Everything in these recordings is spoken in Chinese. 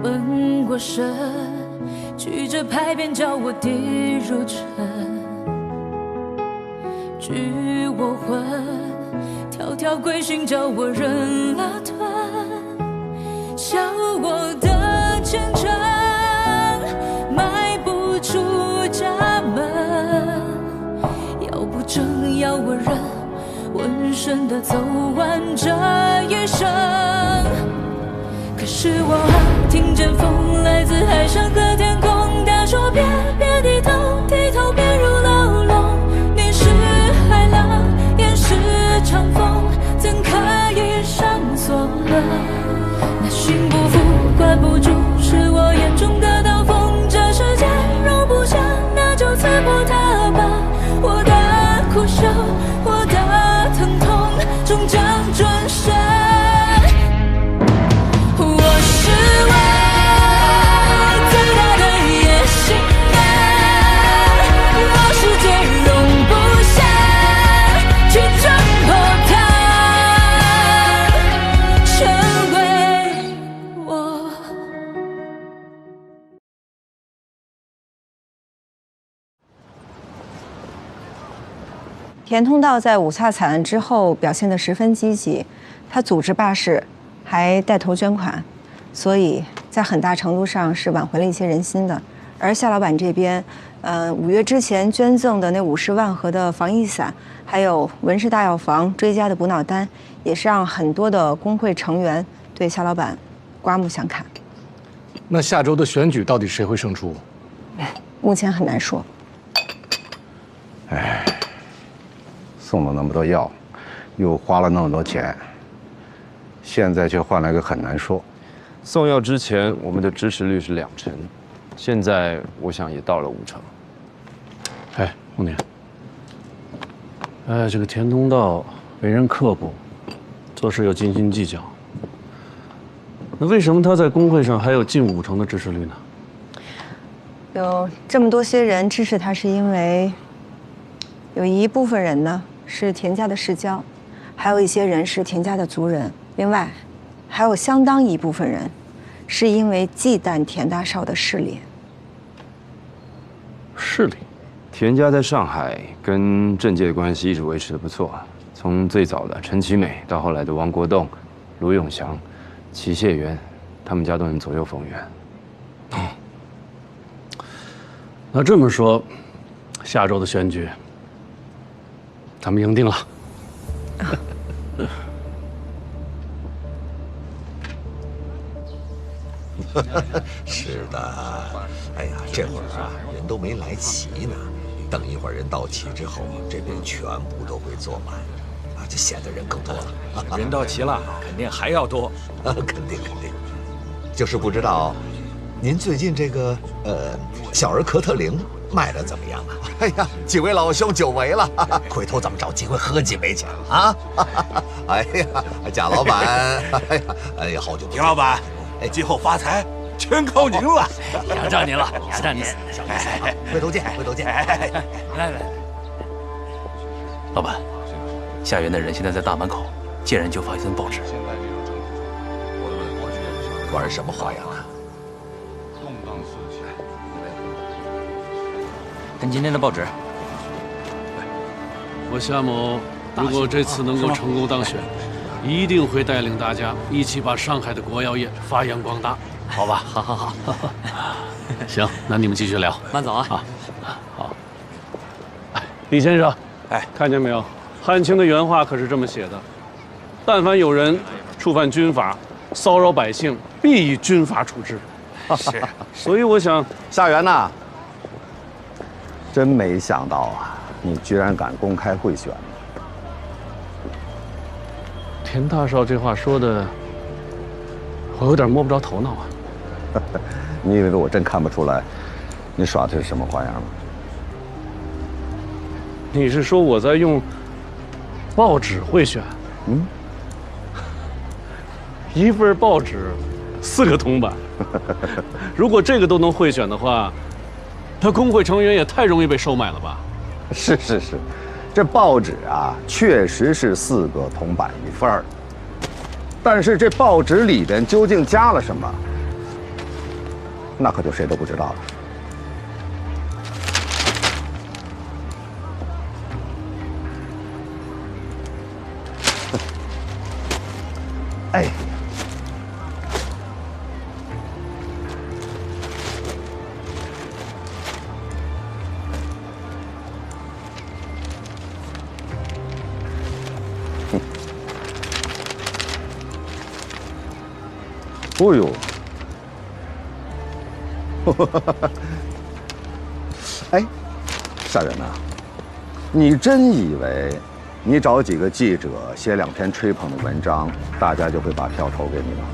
困过身，曲折拍扁叫我跌入尘，拘我魂，条条规训叫我忍了吞，笑我的虔诚，迈不出家门，要不正要我忍，浑身的走完这一生。可是我听见风来自海上和天空，他说别低头，低头便入牢笼。你是海浪，也是长风，怎可以上锁呢？那心不服，管不住，是我眼中的刀锋。这世界容不下，那就刺破它吧。我的苦笑，我的疼痛，终将转身。田通道在五卅惨案之后表现得十分积极，他组织罢市，还带头捐款，所以在很大程度上是挽回了一些人心的。而夏老板这边，5月之前捐赠的那50万盒的防疫伞，还有文氏大药房追加的补脑丹，也是让很多的工会成员对夏老板刮目相看。那下周的选举到底谁会胜出？目前很难说。哎。送了那么多药，又花了那么多钱，现在却换来个很难说。送药之前，我们的支持率是2成，现在我想也到了5成。哎，红年，这个田通道为人刻薄，做事又斤斤计较。那为什么他在工会上还有近5成的支持率呢？有这么多些人支持他，是因为有一部分人呢是田家的世交，还有一些人是田家的族人，另外还有相当一部分人是因为忌惮田大少的势力。势力？田家在上海跟政界的关系一直维持得不错，从最早的陈其美到后来的王国栋、卢永祥、齐燮元，他们家都能左右逢源。那这么说，下周的选举咱们赢定了。是的，哎呀，这会儿啊，人都没来齐呢。等一会儿人到齐之后，这边全部都会坐满，啊，就显得人更多了。人到齐了，肯定还要多。肯定。就是不知道，您最近这个小儿科特灵卖的怎么样啊？哎呀，几位老兄久违了，回头咱们找机会喝几杯去啊！哎呀，贾老板，哎呀，好久不见。田老板，今后发财全靠您了。仰仗您了，仰仗您。回头见。来，老板，下园的人现在在大门口，见人就发一份报纸。玩什么花样啊？看今天的报纸。我夏某如果这次能够成功当选，一定会带领大家一起把上海的国药业发扬光大，好吧？好。行，那你们继续聊。慢走啊！好。李先生，看见没有？汉卿的原话可是这么写的：但凡有人触犯军法，骚扰百姓，必以军法处置。是。所以我想，夏元呐，真没想到啊，你居然敢公开贿选。田大少这话说的，我有点摸不着头脑啊。你以为我真看不出来，你耍的是什么花样吗？你是说我在用报纸贿选？一份报纸，4个铜板。如果这个都能贿选的话，那工会成员也太容易被收买了吧？是，这报纸啊，确实是4个铜板一份儿，但是这报纸里边究竟加了什么，那可就谁都不知道了。哎。 哦呦，哎，夏元呐，你真以为你找几个记者写2篇吹捧的文章，大家就会把票投给你吗？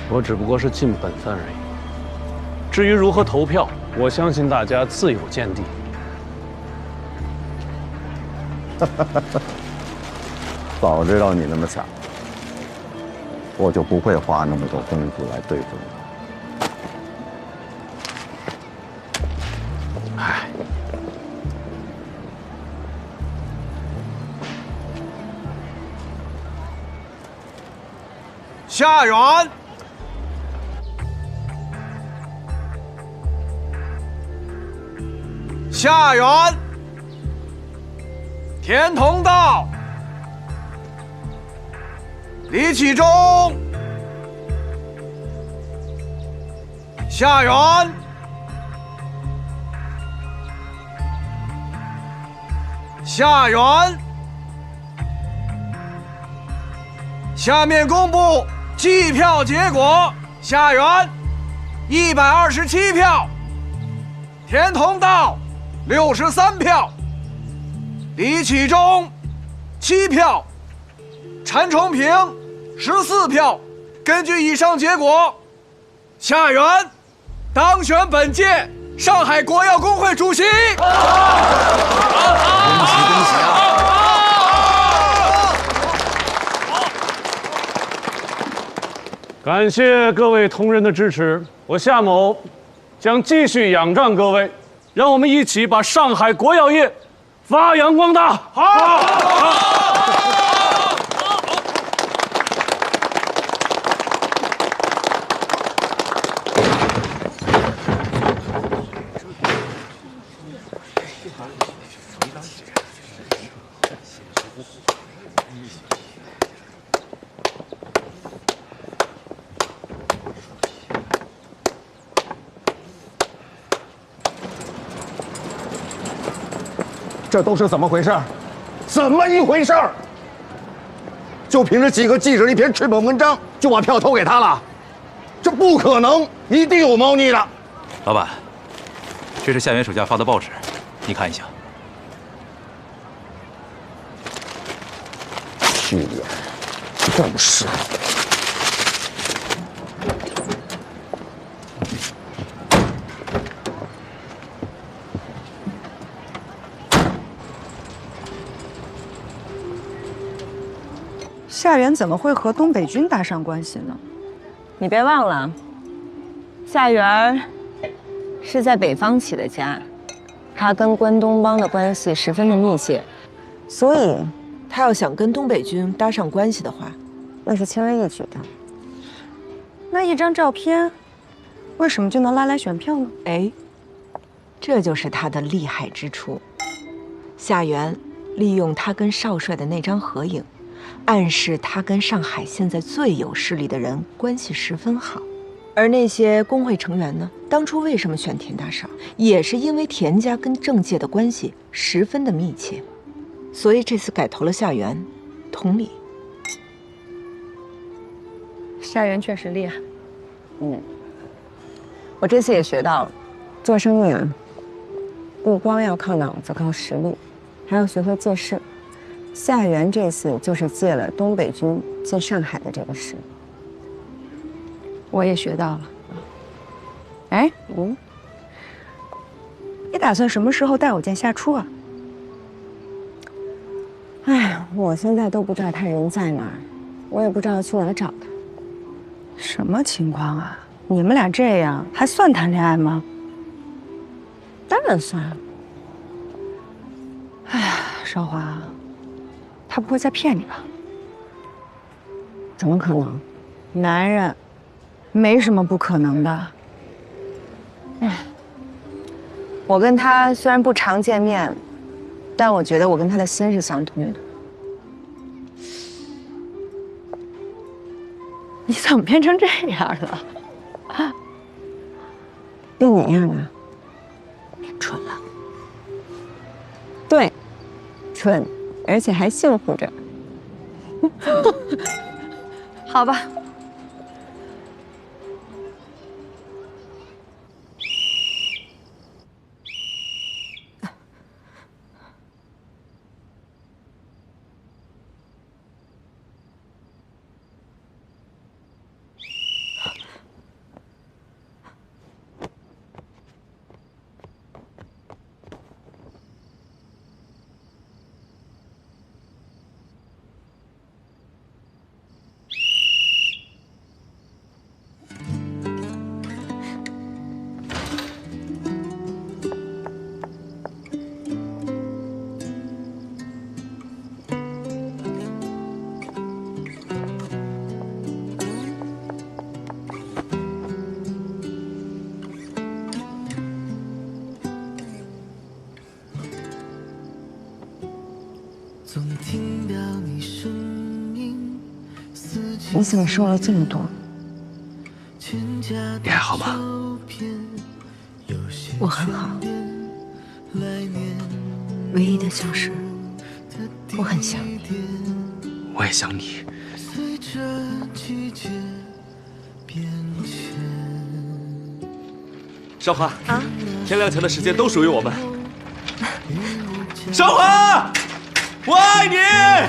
我只不过是尽本分而已。至于如何投票，我相信大家自有见地。早知道你那么惨，我就不会花那么多功夫来对付你。唉，夏元，夏元，田同道，李启忠，夏元，夏元，下面公布计票结果：夏元127票，田同道63票，李启忠7票，陈崇平14票。根据以上结果，夏元当选本届上海国药工会主席。恭喜恭喜啊！感谢各位同仁的支持，我夏某将继续仰仗各位，让我们一起把上海国药业发扬光大。好。这都是怎么回事？怎么一回事？就凭着几个记者一篇吹捧文章，就把票投给他了？这不可能，一定有猫腻的。老板，这是夏元手下发的报纸，你看一下。去年，正是。夏元怎么会和东北军搭上关系呢？你别忘了，夏元是在北方起的家，他跟关东帮的关系十分的密切，所以他要想跟东北军搭上关系的话，那是轻而易举的。那一张照片，为什么就能拉来选票呢？哎，这就是他的厉害之处。夏元利用他跟少帅的那张合影，暗示他跟上海现在最有势力的人关系十分好。而那些工会成员呢，当初为什么选田大少，也是因为田家跟政界的关系十分的密切，所以这次改投了夏元。同理，夏元确实厉害。我这次也学到了，做生意啊，不光要靠脑子、靠实力，还要学会借势。夏元这次就是借了东北军进上海的这个势。我也学到了。哎，你打算什么时候带我见夏初啊？哎，我现在都不知道他人在哪儿，我也不知道去哪儿找他。什么情况啊？你们俩这样还算谈恋爱吗？当然算了。哎呀，少华，他不会在骗你吧？怎么可能？男人没什么不可能的。我跟他虽然不常见面，但我觉得我跟他的心是相通的。你怎么变成这样了？变哪样了？变蠢了。对，蠢，而且还幸福着。好吧。你怎么瘦了这么多？你还好吗？我很好，唯一的就是我很想你。我也想你。韶华啊，天亮前的时间都属于我们。韶华，我爱你！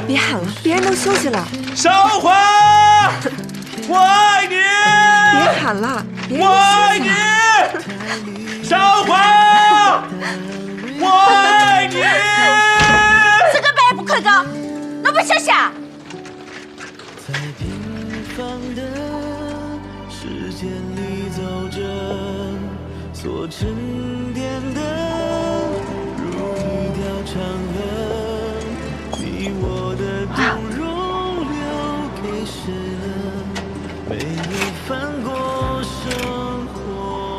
别喊了，别人都休息了。韶华，我爱你！别喊了，别人我都爱休息了。你！韶华，我爱你！这个白不看个，那不想想。在平凡的时间里走着，所沉淀的如一条长河，你我的动容留给谁呢？没有翻过生活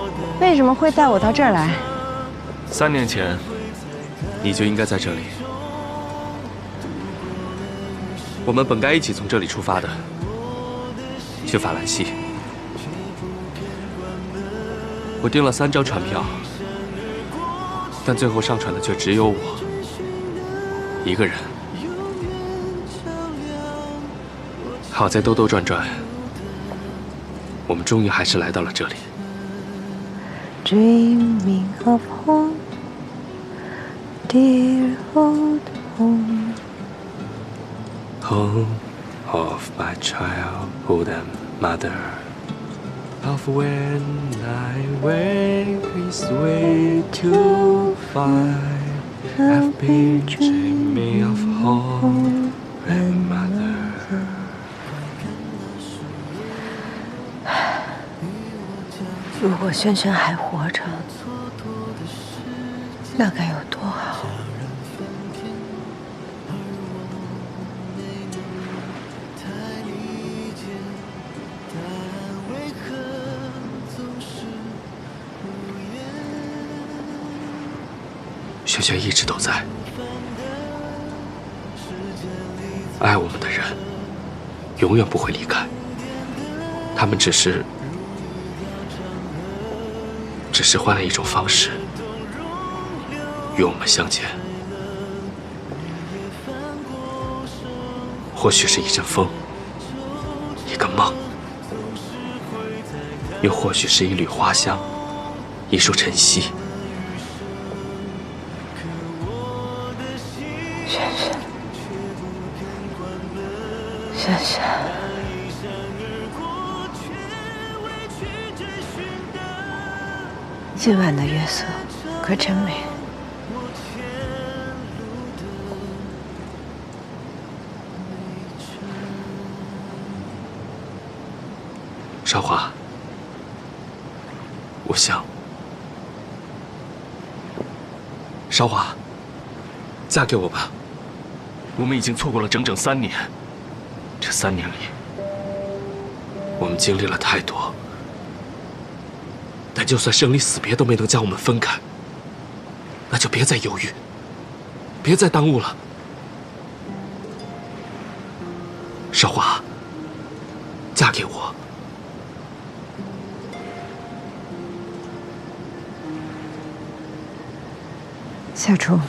的。为什么会带我到这儿来3年前，你就应该在这里。我们本该一起从这里出发的，去法兰西。我订了3张船票，但最后上船的却只有我一个人。好在兜兜转转，我们终于还是来到了这里。Dreaming of home, dear old home. Home of my childhood and mother, of when I wake this way to find, I've been dreaming of home and mother. 如果轩轩还活着，那该有多好！轩轩一直都在，爱我们的人永远不会离开，他们只是换了一种方式与我们相见。或许是一阵风，一个梦，又或许是一缕花香，一束晨曦。轩轩，轩轩。今晚的月色可真美。韶华，我想，韶华，嫁给我吧。我们已经错过了整整3年，这3年里，我们经历了太多，就算生离死别都没能将我们分开，那就别再犹豫，别再耽误了。少华，嫁给我。夏初，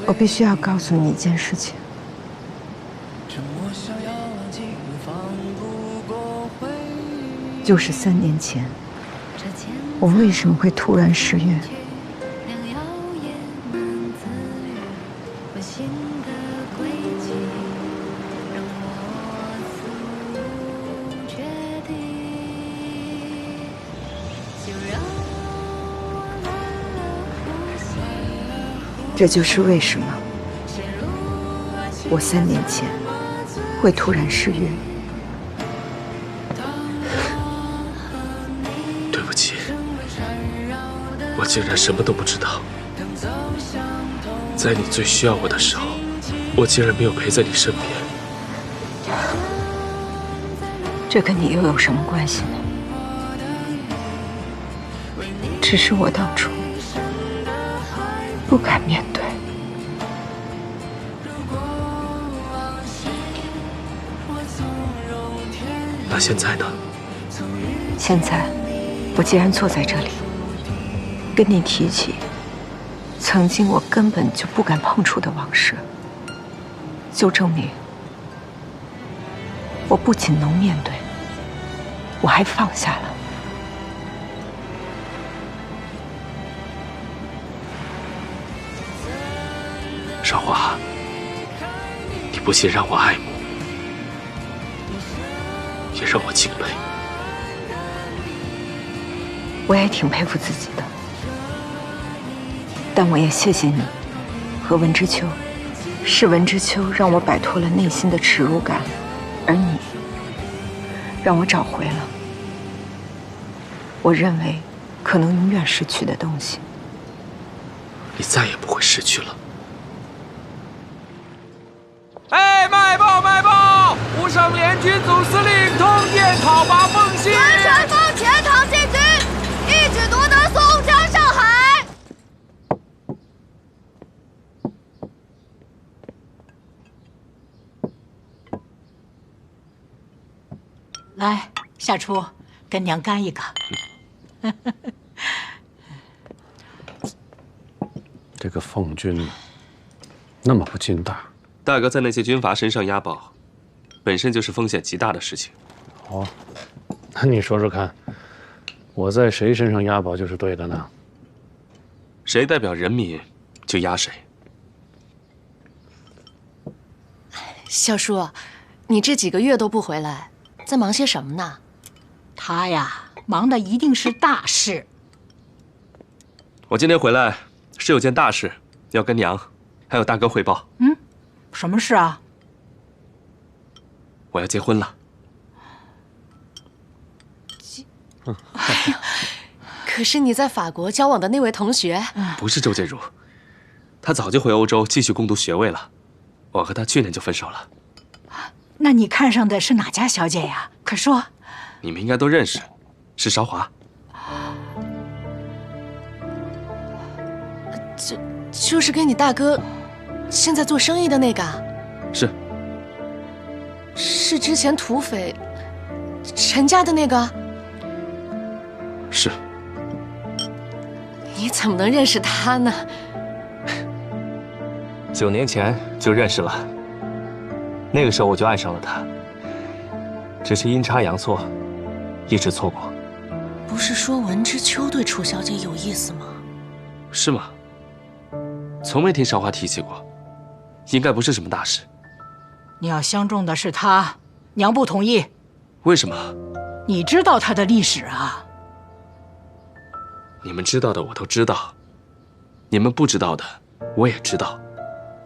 我必须要告诉你一件事情。就是3年前，我为什么会突然失约？这就是为什么我3年前会突然失约。对不起，我竟然什么都不知道。在你最需要我的时候，我竟然没有陪在你身边。这跟你又有什么关系呢？只是我当初不敢面对。那现在呢？现在，我既然坐在这里，跟你提起曾经我根本就不敢碰触的往事，就证明我不仅能面对，我还放下了。少华，你不仅让我爱慕，也让我敬佩。我也挺佩服自己的，但我也谢谢你和文之秋，是文之秋让我摆脱了内心的耻辱感，而你让我找回了我认为可能永远失去的东西。你再也不会失去了。哎，卖报卖报！吴省联军总司令通电讨伐奉系，全锋前场进军，一举夺得松江、上海。来，夏初，跟娘干一个。这个奉军那么不经大。大哥在那些军阀身上押宝，本身就是风险极大的事情。哦，那你说说看，我在谁身上押宝就是对的呢？谁代表人民，就押谁。小叔，你这几个月都不回来，在忙些什么呢？他呀，忙的一定是大事。我今天回来是有件大事要跟娘还有大哥汇报。什么事啊？我要结婚了。哎呀，可是你在法国交往的那位同学，不是周建儒，他早就回欧洲继续攻读学位了。我和他去年就分手了。那你看上的是哪家小姐呀？快说。你们应该都认识，是韶华。就是跟你大哥现在做生意的那个。是。是之前土匪陈家的那个。是。你怎么能认识他呢？9年前就认识了，那个时候我就爱上了他，只是阴差阳错，一直错过。不是说文之秋对楚小姐有意思吗？是吗？从没听韶华提起过，应该不是什么大事。你要相中的是他，娘不同意。为什么？你知道他的历史啊？你们知道的我都知道，你们不知道的我也知道。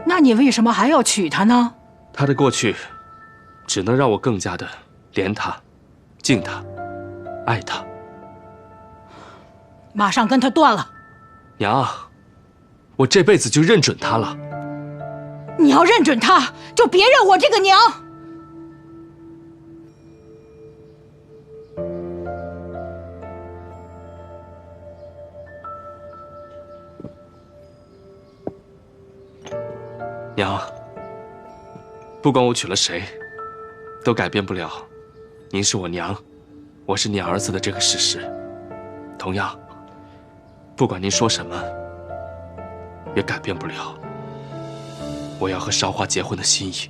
那你为什么还要娶她呢？他的过去，只能让我更加的怜他、敬他、爱他。马上跟他断了。娘，我这辈子就认准他了。你要认准他，就别认我这个娘。娘，不管我娶了谁，都改变不了您是我娘，我是您儿子的这个事实。同样，不管您说什么，也改变不了我要和韶华结婚的心意。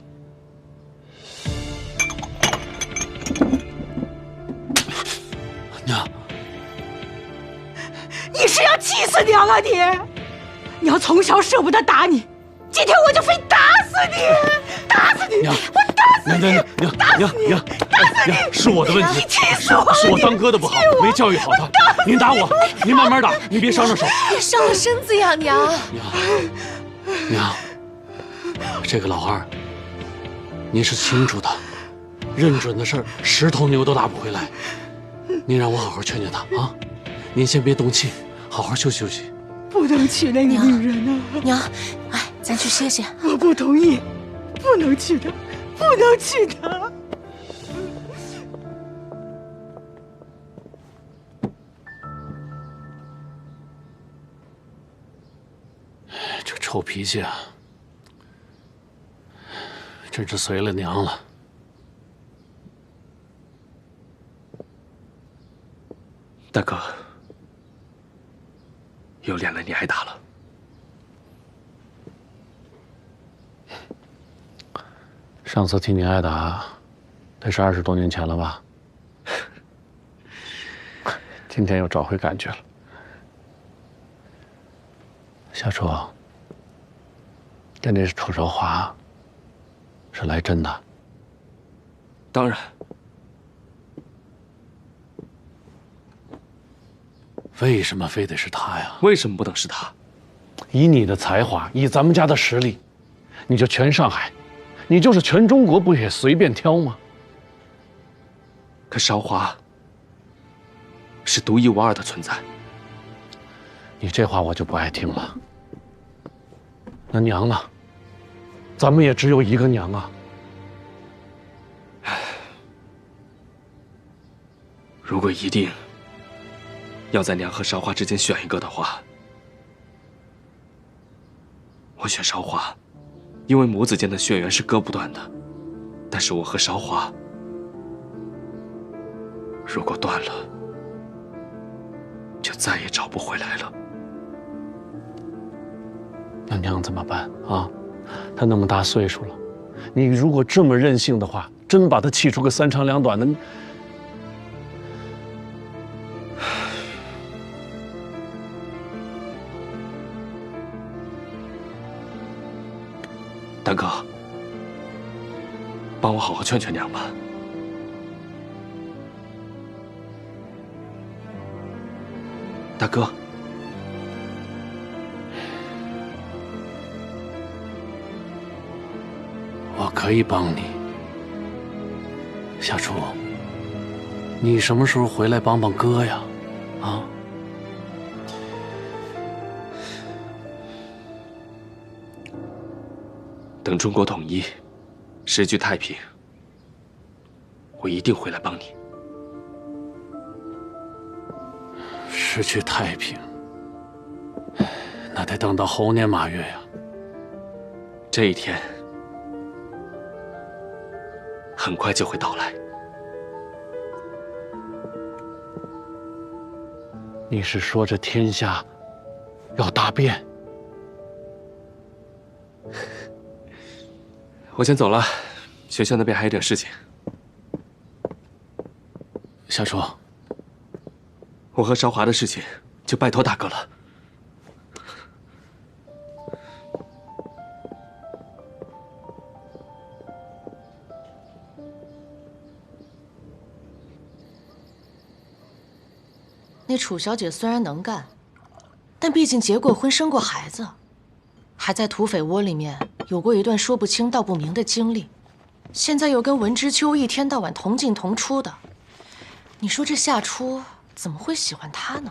娘，你是要气死娘啊你！娘从小舍不得打你，今天我就非打死你！打死你！娘，我打死你！娘，打死你！是我的问题，你气死我了！是我当哥的不好，没教育好他。您打我，您慢慢打，您别伤着手。别伤了身子呀，娘。娘，这个老二，您是清楚的，认准的事儿，10头牛都打不回来。您让我好好劝劝他啊！您先别动气，好好休息休息。不能娶那个女人啊！娘，哎，咱去歇歇。我不同意，不能娶她，不能娶她。这臭脾气啊，真是随了娘了。大哥，又连累你挨打了。上次替你挨打，得是20多年前了吧？今天又找回感觉了。小楚，跟这楚韶华是来真的？当然。为什么非得是他呀？为什么不能是他？以你的才华，以咱们家的实力，你就全上海，你就是全中国，不也随便挑吗？可韶华是独一无二的存在。你这话我就不爱听了。那娘呢？咱们也只有一个娘啊。如果一定要在娘和韶华之间选一个的话，我选韶华，因为母子间的血缘是割不断的。但是我和韶华，如果断了，就再也找不回来了。那娘怎么办啊？她那么大岁数了，你如果这么任性的话，真把她气出个3长2短的，大哥，帮我好好劝劝娘吧。大哥，我可以帮你。小楚，你什么时候回来帮帮哥呀？啊？等中国统一，时局太平，我一定回来帮你。时局太平，那得等到猴年马月呀。这一天很快就会到来。你是说这天下要大变？我先走了，学校那边还有点事情。小楚，我和韶华的事情就拜托大哥了。那楚小姐虽然能干，但毕竟结过婚，生过孩子，还在土匪窝里面有过一段说不清道不明的经历，现在又跟文之秋一天到晚同进同出的，你说这夏初怎么会喜欢他呢？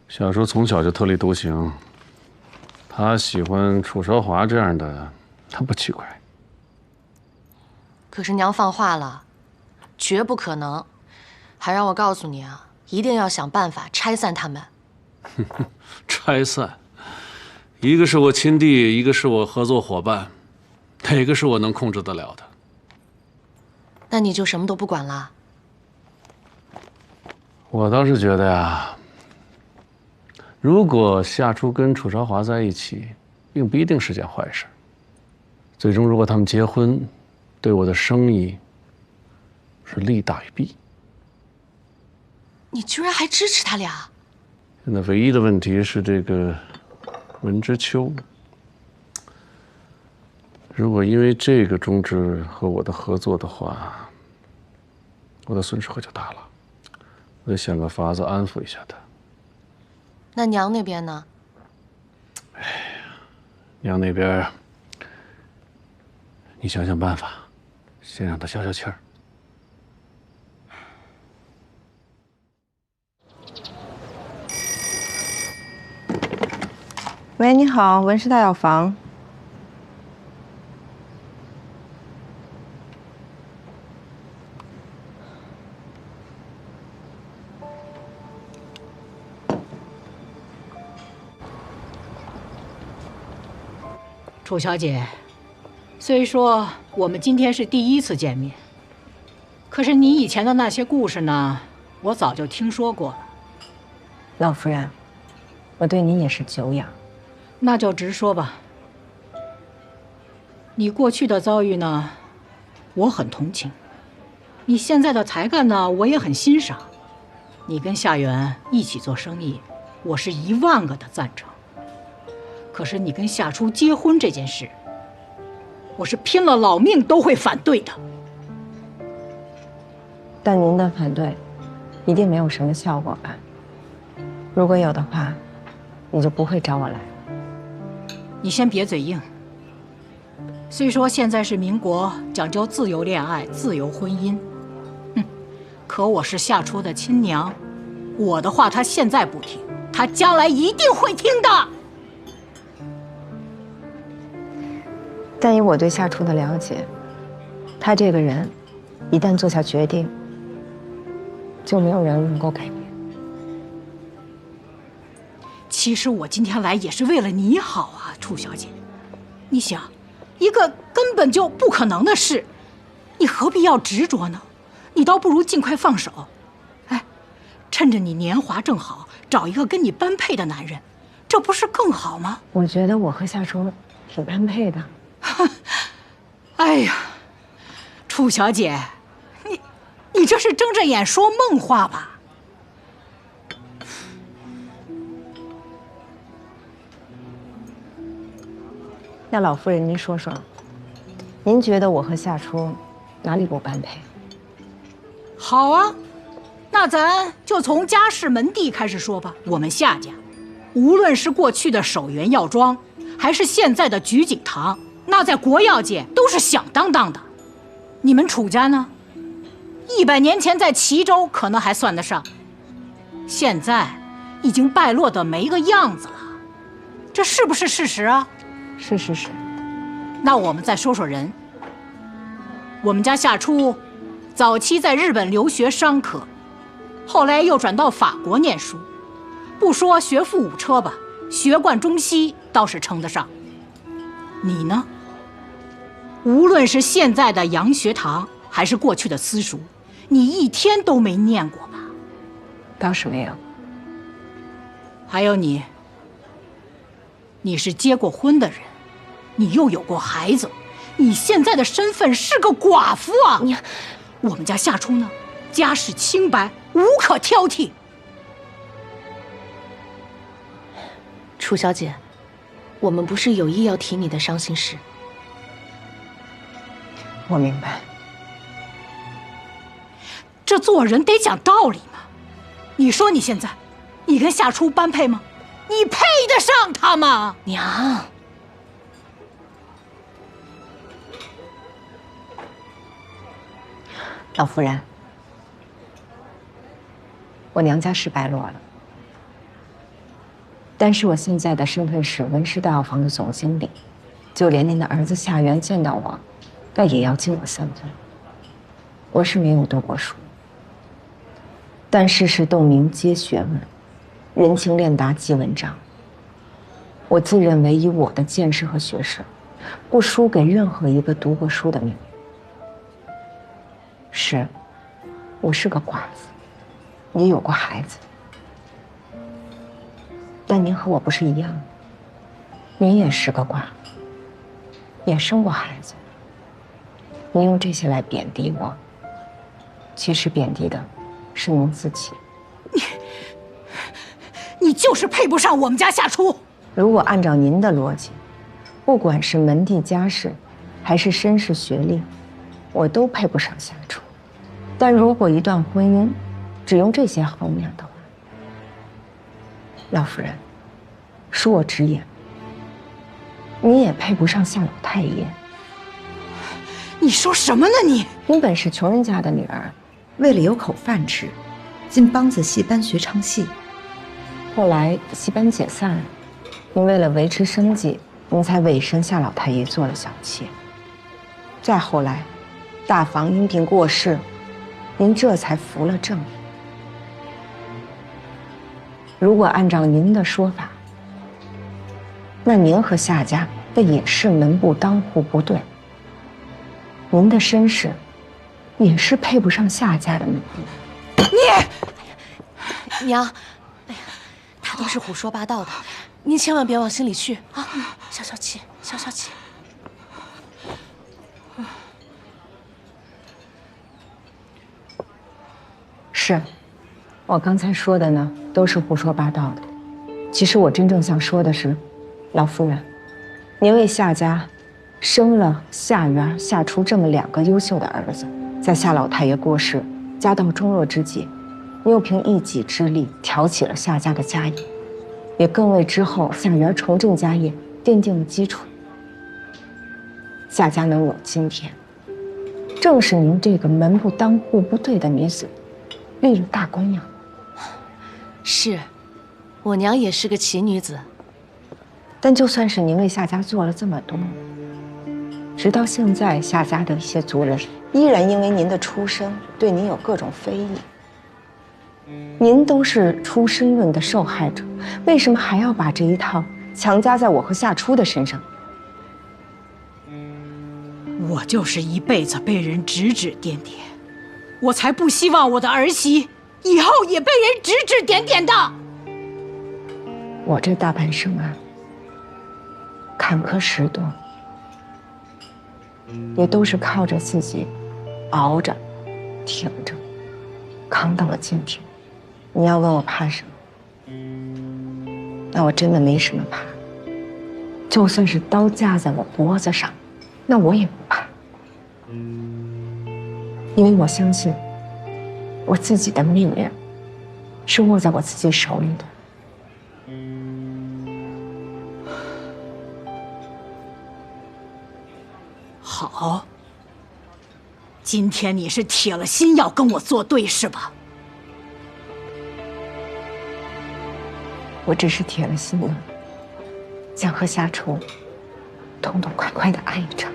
小叔从小就特立独行，他喜欢楚韶华这样的，他不奇怪。可是娘放话了，绝不可能，还让我告诉你啊，一定要想办法拆散他们。拆散，一个是我亲弟，一个是我合作伙伴，哪个是我能控制得了的？那你就什么都不管了？我倒是觉得呀，如果夏初跟楚朝华在一起，并不一定是件坏事。最终，如果他们结婚，对我的生意是利大于弊。你居然还支持他俩？现在唯一的问题是这个文之秋，如果因为这个终止和我的合作的话，我的损失可就大了。我得想个法子安抚一下他。那娘那边呢？娘那边，你想想办法，先让他消消气儿。喂，你好，文氏大药房。楚小姐，虽说我们今天是第一次见面，可是你以前的那些故事呢，我早就听说过了。老夫人，我对您也是久仰。那就直说吧。你过去的遭遇呢，我很同情；你现在的才干呢，我也很欣赏。你跟夏元一起做生意，我是10000个的赞成。可是你跟夏初结婚这件事，我是拼了老命都会反对的。但您的反对，一定没有什么效果吧？如果有的话，你就不会找我来了。你先别嘴硬。虽说现在是民国，讲究自由恋爱、自由婚姻，可我是夏初的亲娘，我的话他现在不听，他将来一定会听的。但以我对夏初的了解，他这个人，一旦做下决定，就没有人能够改变。其实我今天来也是为了你好啊，楚小姐。你想，一个根本就不可能的事，你何必要执着呢？你倒不如尽快放手。哎，趁着你年华正好，找一个跟你般配的男人，这不是更好吗？我觉得我和夏初挺般配的。哎呀，楚小姐，你这是睁着眼说梦话吧？那老夫人，您说说，您觉得我和夏初哪里不般配？好啊，那咱就从家世门第开始说吧。我们夏家，无论是过去的守元药庄，还是现在的菊景堂，那在国药界都是响当当的。你们楚家呢？100年前在齐州可能还算得上，现在已经败落得没个样子了，这是不是事实啊？是。那我们再说说人。我们家夏初，早期在日本留学商科，后来又转到法国念书。不说学富五车吧，学贯中西倒是称得上。你呢？无论是现在的洋学堂，还是过去的私塾，你一天都没念过吧？倒是没有。还有你是结过婚的人，你又有过孩子，你现在的身份是个寡妇啊！我们家夏初呢，家世清白，无可挑剔。楚小姐，我们不是有意要提你的伤心事。我明白。这做人得讲道理嘛。你说你现在，你跟夏初般配吗？你配得上他吗？娘，老夫人，我娘家是败落了，但是我现在的身份是文氏大药房的总经理，就连您的儿子夏元见到我，那也要敬我3分。我是没有读过书，但世事洞明皆学问，人情练达即文章。我自认为以我的见识和学识，不输给任何一个读过书的女人。是，我是个寡妇，也有过孩子，但您和我不是一样的，您也是个寡妇，也生过孩子。您用这些来贬低我，其实贬低的是您自己。你就是配不上我们家夏初。如果按照您的逻辑，不管是门第家世，还是身世学历，我都配不上夏初。但如果一段婚姻只用这些衡量的话，老夫人，恕我直言，你也配不上夏老太爷。你说什么呢你？您本是穷人家的女儿，为了有口饭吃，进梆子戏班学唱戏。后来戏班解散了，您为了维持生计，您才委身夏老太爷做了小妾。再后来，大房因病过世，您这才扶了正。如果按照您的说法，那您和夏家的也是门不当户不对，您的身世也是配不上夏家的门第。娘，哎呀，他都是胡说八道的，您千万别往心里去啊！消消气，消消气。是，我刚才说的呢，都是胡说八道的。其实我真正想说的是，老夫人，您为夏家生了夏元、夏初这么2个优秀的儿子，在夏老太爷过世、家道中落之际，您又凭一己之力挑起了夏家的家业，也更为之后夏元重振家业奠定了基础。夏家能有今天，正是您这个门不当户不对的女子立了大功呀。是，我娘也是个奇女子。但就算是您为夏家做了这么多，直到现在，夏家的一些族人依然因为您的出身对您有各种非议。您都是出身论的受害者，为什么还要把这一套强加在我和夏初的身上？我就是一辈子被人指指点点，我才不希望我的儿媳以后也被人指指点点的。我这大半生啊，坎坷10多，也都是靠着自己熬着、挺着，扛到了今天。你要问我怕什么？那我真的没什么怕。就算是刀架在我脖子上，那我也不怕，因为我相信我自己的命运是握在我自己手里的。好，今天你是铁了心要跟我作对是吧？我只是铁了心了，想和夏初痛痛快快的爱一场。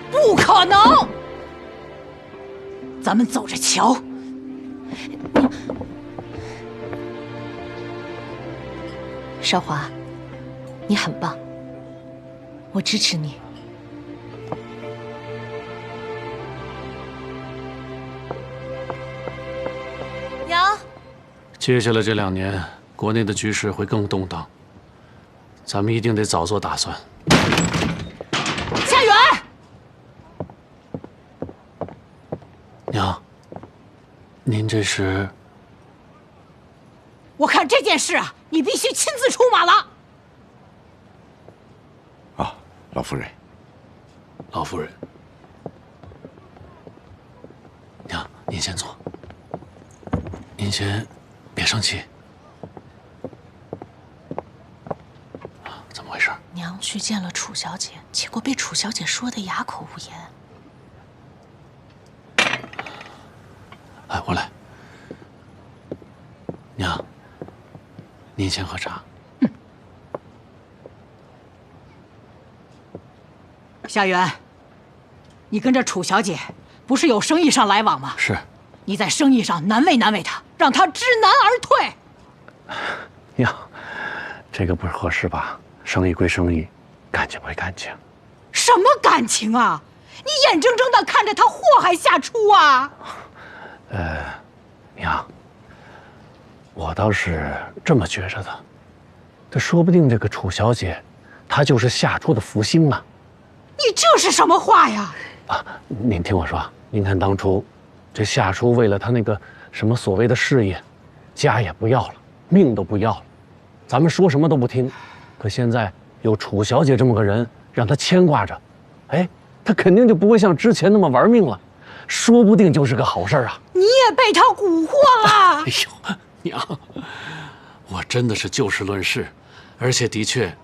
不可能！咱们走着瞧。少华，你很棒，我支持你。娘，接下来这2年，国内的局势会更动荡，咱们一定得早做打算。夏元，娘，您这是？我看这件事啊，你必须亲自出马了。啊，老夫人，老夫人，娘，您先坐，您先别生气。怎么回事？娘去见了楚小姐，结果被楚小姐说的哑口无言。哎，我来。娘，您先喝茶。夏元，你跟着楚小姐不是有生意上来往吗？是。你在生意上难为难为她，让她知难而退。娘，这个不是合适吧？生意归生意，感情归感情，什么感情啊？你眼睁睁的看着他祸害夏初啊！娘，我倒是这么觉着的，这说不定这个楚小姐，她就是夏初的福星啊！你这是什么话呀？您听我说，您看当初，这夏初为了他那个什么所谓的事业，家也不要了，命都不要了，咱们说什么都不听。可现在有楚小姐这么个人，让他牵挂着，哎，他肯定就不会像之前那么玩命了，说不定就是个好事啊！你也被他蛊惑了。哎呦，娘，我真的是就事论事，而且的确，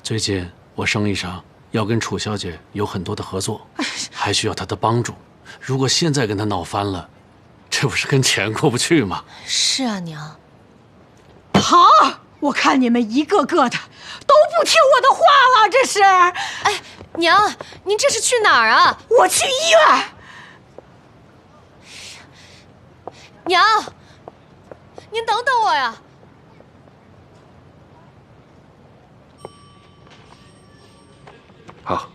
最近我生意上要跟楚小姐有很多的合作，还需要她的帮助。如果现在跟她闹翻了，这不是跟钱过不去吗？是啊，娘。好，我看你们一个个的都不听我的话了，这是。哎，娘，您这是去哪儿啊？我去医院。娘，您等等我呀。好，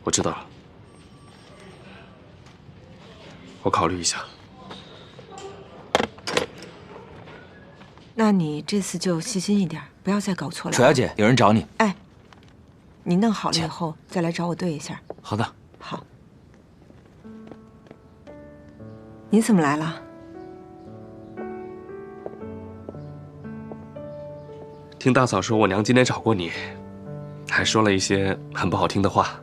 我知道了，我考虑一下。那你这次就细心一点，不要再搞错了。楚小姐，有人找你。哎，你弄好了以后再来找我对一下。好的。好。你怎么来了？听大嫂说我娘今天找过你，还说了一些很不好听的话。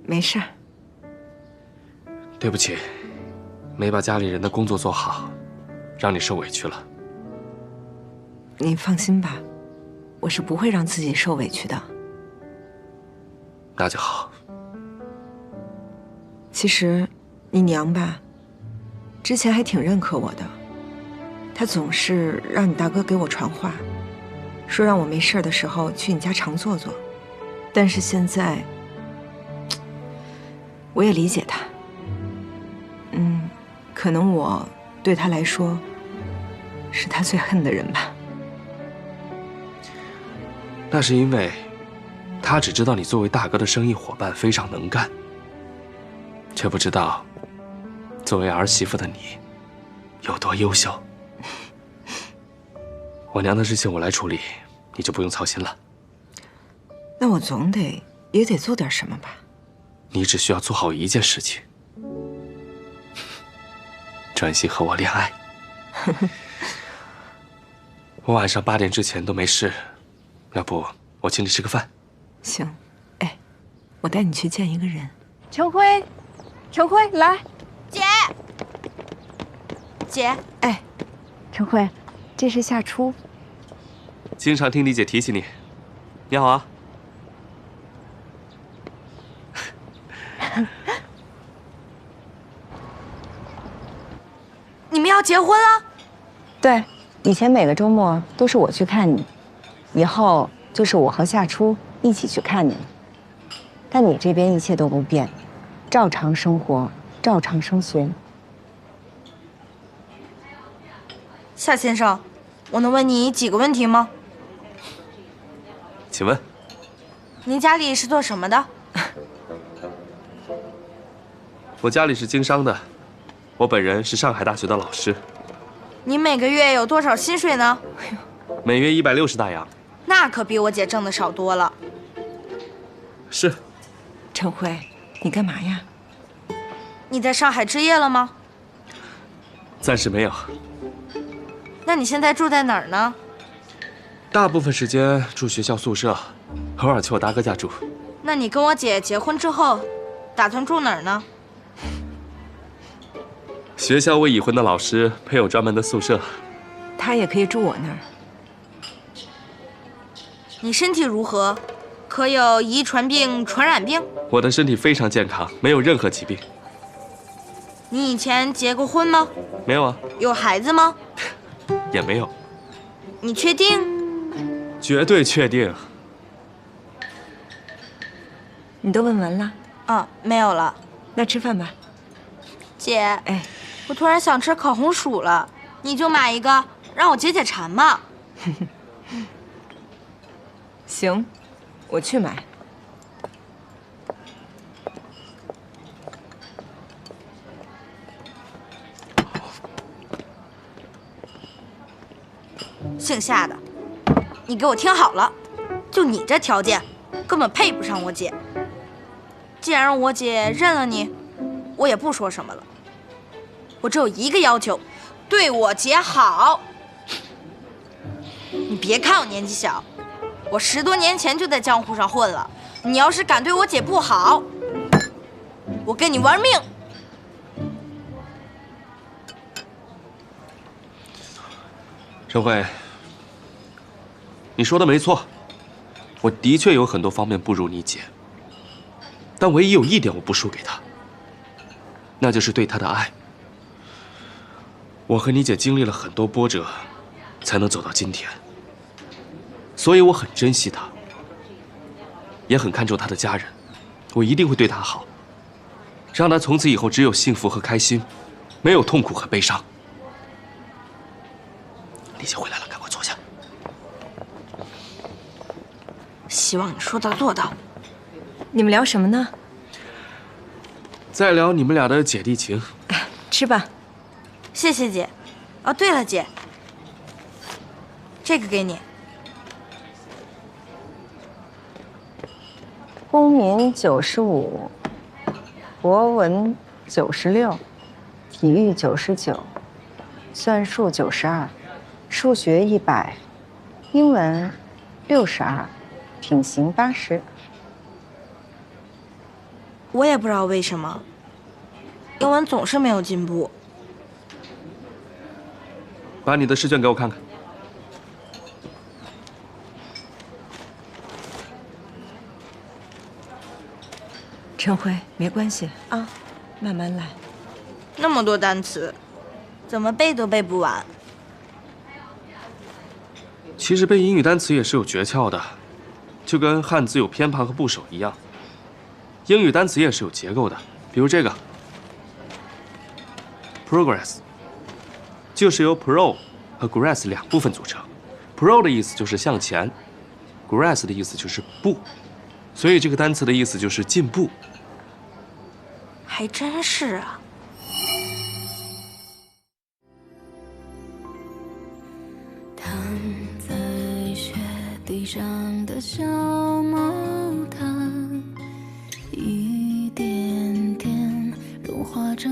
没事。对不起，没把家里人的工作做好，让你受委屈了。你放心吧，我是不会让自己受委屈的。那就好。其实，你娘吧，之前还挺认可我的，她总是让你大哥给我传话，说让我没事的时候去你家常坐坐。但是现在，我也理解她。可能我对她来说，是她最恨的人吧。那是因为，他只知道你作为大哥的生意伙伴非常能干，却不知道，作为儿媳妇的你，有多优秀。我娘的事情我来处理，你就不用操心了。那我总也得做点什么吧？你只需要做好一件事情，专心和我恋爱。我晚上8点之前都没事，要不我请你吃个饭？行，哎，我带你去见一个人。陈辉，陈辉，来，姐，哎，陈辉，这是夏初。经常听李姐提起你，你好啊。你们要结婚了？对，以前每个周末都是我去看你，以后就是我和夏初一起去看你。但你这边一切都不变，照常生活，照常升学。夏先生，我能问你几个问题吗？请问，您家里是做什么的？我家里是经商的，我本人是上海大学的老师。你每个月有多少薪水呢？每月160大洋。那可比我姐挣的少多了。是。陈辉，你干嘛呀？你在上海置业了吗？暂时没有。那你现在住在哪儿呢？大部分时间住学校宿舍，偶尔去我大哥家住。那你跟我姐结婚之后，打算住哪儿呢？学校为已婚的老师配有专门的宿舍，他也可以住我那儿。你身体如何？可有遗传病、传染病？我的身体非常健康，没有任何疾病。你以前结过婚吗？没有啊。有孩子吗？也没有。你确定？绝对确定。你都问完了？啊，没有了。那吃饭吧。姐，哎，我突然想吃烤红薯了，你就买一个，让我解解馋嘛。行，我去买。姓夏的，你给我听好了，就你这条件，根本配不上我姐。既然让我姐认了你，我也不说什么了。我只有一个要求，对我姐好。你别看我年纪小，我10多年前就在江湖上混了。你要是敢对我姐不好，我跟你玩命！陈慧，你说的没错，我的确有很多方面不如你姐，但唯一有一点我不输给她，那就是对她的爱。我和你姐经历了很多波折，才能走到今天，所以我很珍惜她，也很看重她的家人，我一定会对她好，让她从此以后只有幸福和开心，没有痛苦和悲伤。李姐回来了，赶快坐下。希望你说到做到。你们聊什么呢？再聊你们俩的姐弟情。吃吧。谢谢姐。哦，对了，姐，这个给你。公民95，国文96，体育99，算术92，数学100，英文62，品行80。我也不知道为什么，英文总是没有进步。把你的试卷给我看看。陈辉，没关系啊，慢慢来。那么多单词，怎么背都背不完。其实背英语单词也是有诀窍的，就跟汉字有偏旁和部首一样，英语单词也是有结构的。比如这个 progress， 就是由 pro 和 gress 2部分组成。pro 的意思就是向前 ，gress 的意思就是步，所以这个单词的意思就是进步。还真是啊。躺在雪地上的小毛毯，一点点融化着。